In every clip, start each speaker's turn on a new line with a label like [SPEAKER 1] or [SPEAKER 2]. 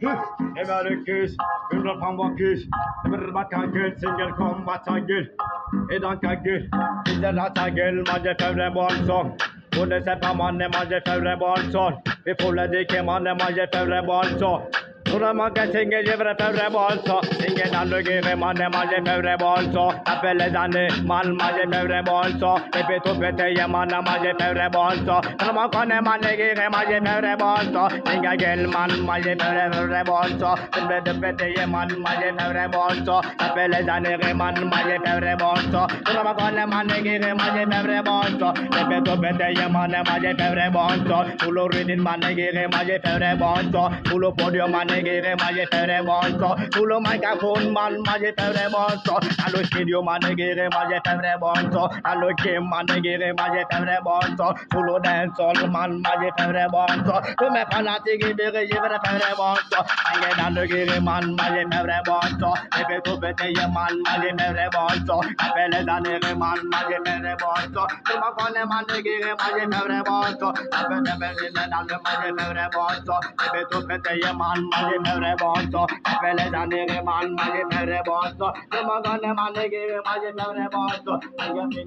[SPEAKER 1] Everkis, under Pambakis, Bakagil, single combat agil, Edankagil, is the Latagil, my favorite ball song. When they say Paman, my favorite ball song. Before they came on, my favorite ball song. Suramaka sing a favorite ball song. Sing it and look at him on my favorite ball song. Apelezane, man, my favorite ball song. Repeto Pete, man, my favorite ball song. Ramakone, man, my favorite ball song. Sing again, man, my favorite ball song. Repeto Pete, man, my favorite ball song. Apelezane, man, my favorite ball song. Ramakone, man, my favorite ball song. Repeto Pete, man, my favorite ball song. Tulo reading, man, my favorite ball song. Tulo podium, man, my favorite ball song. Tulo microphone, man, my favorite ball song. Allo studio, man, my favorite ball song. Allo game, man, my favorite ball song. Tulo dance, all man, my favorite ball song. To me fanatic, give me favorite ball song. I get on the game, man, my favorite ball song. Maybe to bet man, my favorite ball song. Apele dane man, my favorite ball song. To my phone, man, my favorite ball song. Apele dane my favorite ball song. Maybe to bet man, my favorite ball song. Apele dane man, my favorite ball song. To my phone, man, my favorite ball song. I get me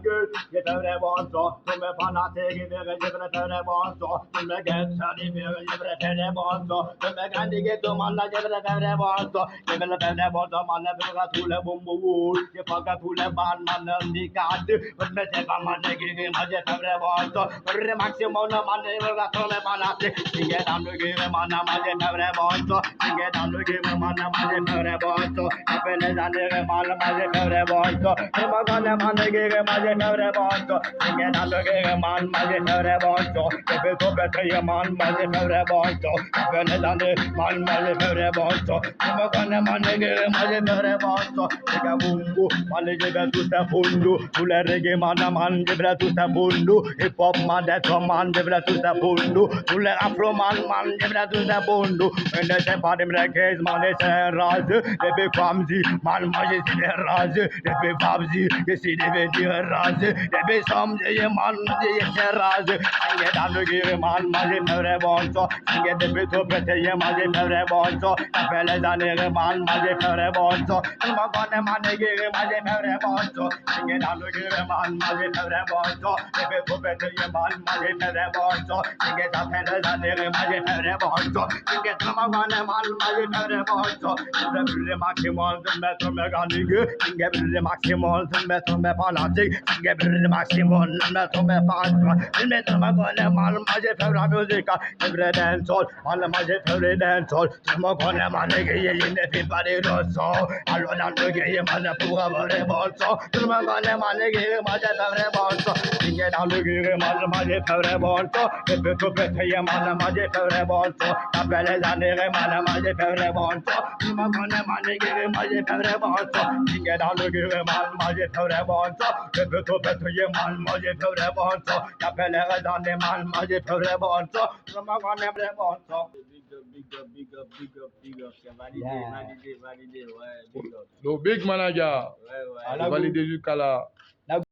[SPEAKER 1] good, get favorite ball song. To me fanatic, give me favorite ball song. To me get study, give me favorite ball song. To me candy get to man, I give me favorite ball song. Give me favorite ball song, man, I bring a tule bumbu. You forget tule ban man, and the card. But me say, man, I give me my favorite ball song. The maximum man, I will get to me fanatic. Sing it and give me man, my favorite ball song. Sing it and give me man, my favorite ball song. Happiness and give me man, my favorite ball song. Come on, man, I give me my favorite ball song. Sing it and give me man, my favorite ball song. If it's up to man, my favorite ball song. Happiness and man, my favorite ball song. Come on, man, I give me my favorite ball song. Take a bungu, man, I give it to the bundu. To let reggae man, give it to the bundu. Hip hop man, that's a man, give it to the bundu. To let Afro man, give it to the bundu. When they say party, reggae man, they say Raz. They be Kamzi, man, they say Raz. They be Babzi, they see they be Raz. They be some, man, they say Raz. I get on the give man, my favorite bonzo. I get the bit of better, my favorite bonzo. The fellas on the man, my favorite bonzo. I'm on the man, they give my favorite bonzo. I get on the give man, my favorite bonzo. The bit of better, man, my favorite bonzo. I get the fellas on the my favorite bonzo. I get the man, my favorite bonzo. The maximum, the metro mechanic. I get the maximum, the metro mechanic. I get the maximum, the metro mechanic. The metro mechanic, man, my favorite music. Every dance hall, man, my favorite dance hall. I'm gonna man, everybody knows so. I don't know, get man, who have a bonzo. I'm gonna man, my favorite bonzo. Sing it out, give man, my favorite bonzo. If you took it, man, my favorite bonzo. A better than man, my favorite bonzo. I'm gonna man, give my favorite bonzo. Sing it out, give man, my favorite bonzo. If you took it, man, my favorite bonzo. A better than man, my favorite bonzo. I'm gonna favorite bonzo. Big up. C'est validé, ouais, big up.
[SPEAKER 2] Le big manager,
[SPEAKER 1] Ouais, ouais.
[SPEAKER 2] validé jusqu'à là.